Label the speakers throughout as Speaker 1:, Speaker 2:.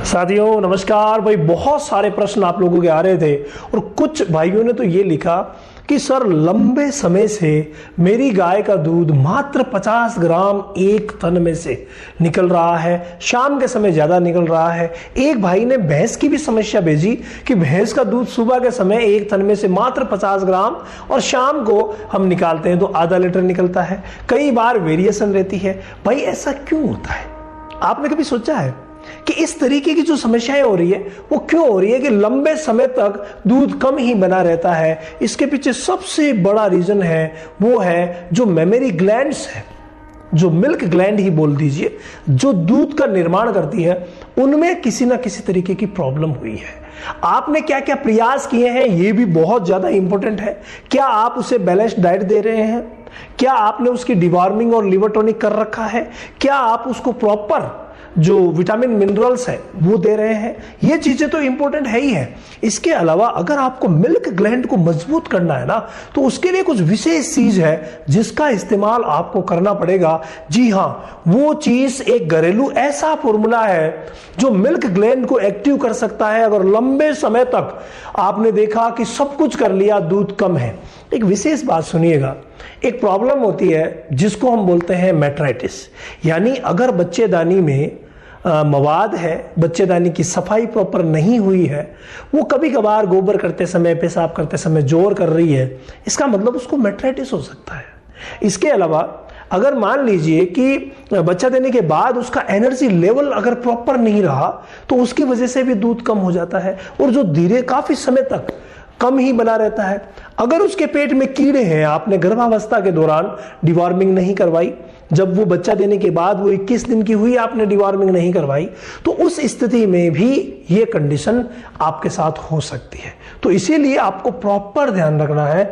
Speaker 1: साथियों नमस्कार भाई। बहुत सारे प्रश्न आप लोगों के आ रहे थे और कुछ भाइयों ने तो ये लिखा कि सर लंबे समय से मेरी गाय का दूध मात्र 50 ग्राम एक थन में से निकल रहा है, शाम के समय ज़्यादा निकल रहा है। एक भाई ने भैंस की भी समस्या भेजी कि भैंस का दूध सुबह के समय एक थन में से मात्र 50 ग्राम और शाम को हम निकालते हैं तो आधा लीटर निकलता है। कई बार वेरिएशन रहती है। भाई ऐसा क्यों होता है? आपने कभी सोचा है कि इस तरीके की जो समस्याएं हो रही है वो क्यों हो रही है कि लंबे समय तक दूध कम ही बना रहता है? इसके पीछे सबसे बड़ा रीजन है वो है जो मेमरी ग्लैंड्स है, जो मिल्क ग्लैंड ही बोल दीजिए, जो दूध का निर्माण करती है, उनमें किसी ना किसी तरीके की प्रॉब्लम हुई है। आपने क्या क्या प्रयास किए हैं ये भी बहुत ज्यादा इंपॉर्टेंट है। क्या आप उसे बैलेंस्ड डाइट दे रहे हैं? क्या आपने उसकी डिवॉर्मिंग और लिवर टॉनिक कर रखा है? क्या आप उसको प्रॉपर जो विटामिन मिनरल्स है वो दे रहे हैं? ये चीजें तो इंपॉर्टेंट है ही है। इसके अलावा अगर आपको मिल्क ग्लैंड को मजबूत करना है ना तो उसके लिए कुछ विशेष चीज है जिसका इस्तेमाल आपको करना पड़ेगा। जी हाँ, वो चीज एक घरेलू ऐसा फॉर्मूला है जो मिल्क ग्लैंड को एक्टिव कर सकता है। अगर लंबे समय तक आपने देखा कि सब कुछ कर लिया, दूध कम है, एक विशेष बात सुनिएगा। एक प्रॉब्लम होती है जिसको हम बोलते हैं मेट्राइटिस, यानी अगर बच्चेदानी में मवाद है, बच्चेदानी की सफाई प्रॉपर नहीं हुई है, वो कभी कभार गोबर करते समय, पेशाब करते समय जोर कर रही है, इसका मतलब उसको मेट्राइटिस हो सकता है। इसके अलावा अगर मान लीजिए कि बच्चा देने के बाद उसका एनर्जी लेवल अगर प्रॉपर नहीं रहा तो उसकी वजह से भी दूध कम हो जाता है और जो धीरे काफी समय तक कम ही बना रहता है। अगर उसके पेट में कीड़े हैं, आपने गर्भावस्था के दौरान डिवॉर्मिंग नहीं करवाई, जब वो बच्चा देने के बाद वो 21 दिन की हुई आपने डिवॉर्मिंग नहीं करवाई, तो उस स्थिति में भी ये कंडीशन आपके साथ हो सकती है। तो इसीलिए आपको प्रॉपर ध्यान रखना है,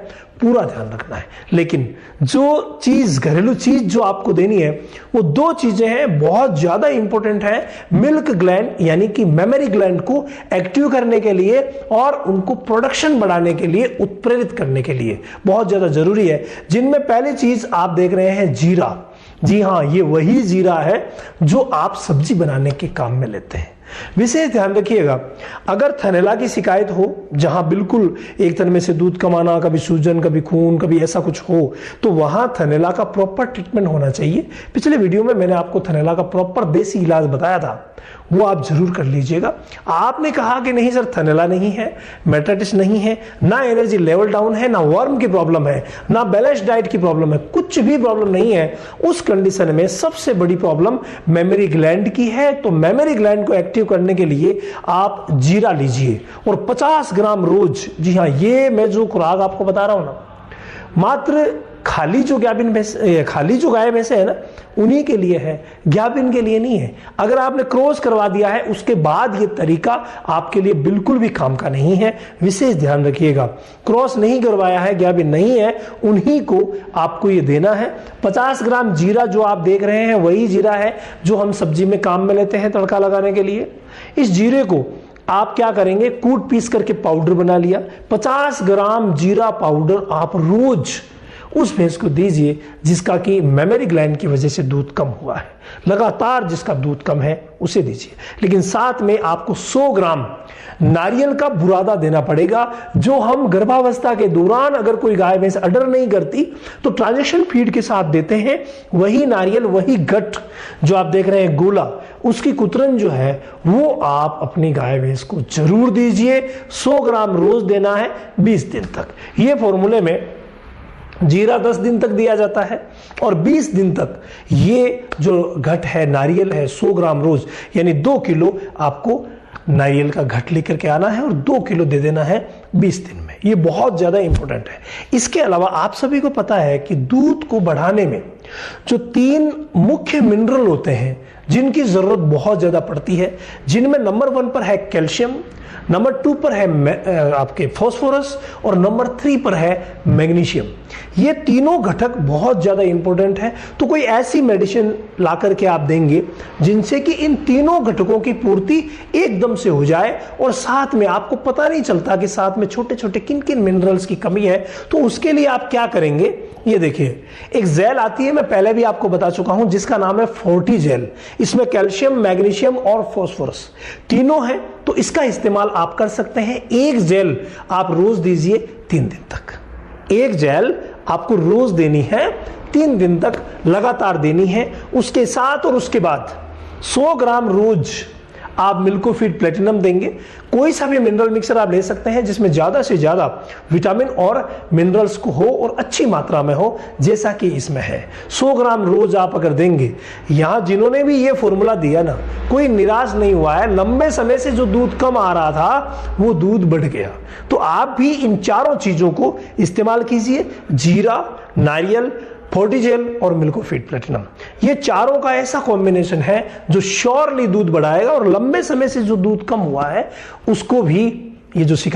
Speaker 1: पूरा ध्यान रखना है। लेकिन जो चीज घरेलू चीज जो आपको देनी है वो दो चीजें हैं, बहुत ज्यादा इंपॉर्टेंट है। मिल्क ग्लैंड यानी कि मेमरी ग्लैंड को एक्टिव करने के लिए और उनको प्रोडक्शन बढ़ाने के लिए, उत्प्रेरित करने के लिए बहुत ज्यादा जरूरी है। जिनमें पहली चीज आप देख रहे हैं जीरा। जी हाँ, ये वही जीरा है जो आप सब्जी बनाने के काम में लेते हैं। विशेष ध्यान रखिएगा, अगर थनैला की शिकायत हो, जहां बिल्कुल एक थन में से दूध कम आना, कभी सूजन, कभी खून, कभी ऐसा कुछ हो, तो वहां थनैला का प्रॉपर ट्रीटमेंट होना चाहिए। पिछले वीडियो में मैंने आपको थनैला का प्रॉपर देसी इलाज बताया था, वो आप जरूर कर लीजिएगा। आपने कहा कि नहीं सर थनैला नहीं है, मेट्राइटिस नहीं है, ना एनर्जी लेवल डाउन है, ना वर्म की प्रॉब्लम है, ना बैलेंस डाइट की प्रॉब्लम है, कुछ भी प्रॉब्लम नहीं है। उस कंडीशन में सबसे बड़ी प्रॉब्लम मेमरी ग्लैंड की है। तो मेमरी ग्लैंड को एक्टिव करने के लिए आप जीरा लीजिए और 50 ग्राम रोज। जी हाँ, ये मैं जो खुराक आपको बता रहा हूं ना, मात्र खाली जो गाय भैंसे है ना उन्हीं के लिए है, ग्याबिन के लिए नहीं है। अगर आपने क्रॉस करवा दिया है उसके बाद ये तरीका आपके लिए बिल्कुल भी काम का नहीं है। विशेष ध्यान रखिएगा, क्रॉस नहीं करवाया है, ग्याबिन नहीं है, उन्हीं को आपको ये देना है। 50 ग्राम जीरा जो आप देख रहे हैं वही जीरा है जो हम सब्जी में काम में लेते हैं तड़का लगाने के लिए। इस जीरे को आप क्या करेंगे, कूट पीस करके पाउडर बना लिया। 50 ग्राम जीरा पाउडर आप रोज उस भैंस को दीजिए जिसका कि मेमरी ग्लैंड की वजह से दूध कम हुआ है। लगातार जिसका दूध कम है उसे दीजिए। लेकिन साथ में आपको 100 ग्राम नारियल का बुरादा देना पड़ेगा, जो हम गर्भावस्था के दौरान अगर कोई गाय भैंस अडर नहीं करती तो ट्रांजिशन फीड के साथ देते हैं। वही नारियल, वही गट जो आप देख रहे हैं गोला, उसकी कुतरन जो है वो आप अपनी गाय भैंस को जरूर दीजिए। 100 ग्राम रोज देना है 20 दिन तक। ये फॉर्मूले में जीरा 10 दिन तक दिया जाता है और 20 दिन तक ये जो घट है नारियल है 100 ग्राम रोज, यानी 2 किलो आपको नारियल का घट लेकर के आना है और 2 किलो दे देना है 20 दिन में। ये बहुत ज्यादा इंपॉर्टेंट है। इसके अलावा आप सभी को पता है कि दूध को बढ़ाने में जो 3 मुख्य मिनरल होते हैं जिनकी जरूरत बहुत ज्यादा पड़ती है, जिनमें नंबर 1 पर है कैल्शियम, नंबर 2 पर है आपके फास्फोरस और नंबर 3 पर है मैग्नीशियम। ये तीनों घटक बहुत ज्यादा इंपॉर्टेंट है। तो कोई ऐसी मेडिसिन ला करके आप देंगे जिनसे कि इन तीनों घटकों की पूर्ति एकदम से हो जाए और साथ में आपको पता नहीं चलता कि साथ में छोटे छोटे किन किन मिनरल्स की कमी है। तो उसके लिए आप क्या करेंगे, ये देखिए एक जेल आती है, मैं पहले भी आपको बता चुका हूं, जिसका नाम है फोर्टी जेल। इसमें कैल्शियम, मैग्नीशियम और फास्फोरस तीनों हैं, तो इसका इस्तेमाल आप कर सकते हैं। एक जेल आप रोज दीजिए 3 दिन तक। एक जेल आपको रोज देनी है, 3 दिन तक लगातार देनी है। उसके साथ और उसके बाद 100 ग्राम रोज आप मिल्कोफिट प्लेटिनम देंगे। कोई सा भी मिनरल मिक्सर आप ले सकते हैं जिसमें ज्यादा से ज्यादा विटामिन और मिनरल्स को हो और अच्छी मात्रा में हो, जैसा कि इसमें है। 100 ग्राम रोज आप अगर देंगे, यहां जिन्होंने भी ये फॉर्मूला दिया ना, कोई निराश नहीं हुआ है। लंबे समय से जो दूध कम आ रहा था वो दूध बढ़ गया। तो आप भी इन चारों चीजों को इस्तेमाल कीजिए, जीरा, नारियल, फोर्टी जेल और मिल्कोफिट प्लेटिनम। ये चारों का ऐसा कॉम्बिनेशन है जो श्योरली दूध बढ़ाएगा और लंबे समय से जो दूध कम हुआ है उसको भी ये जो सिखा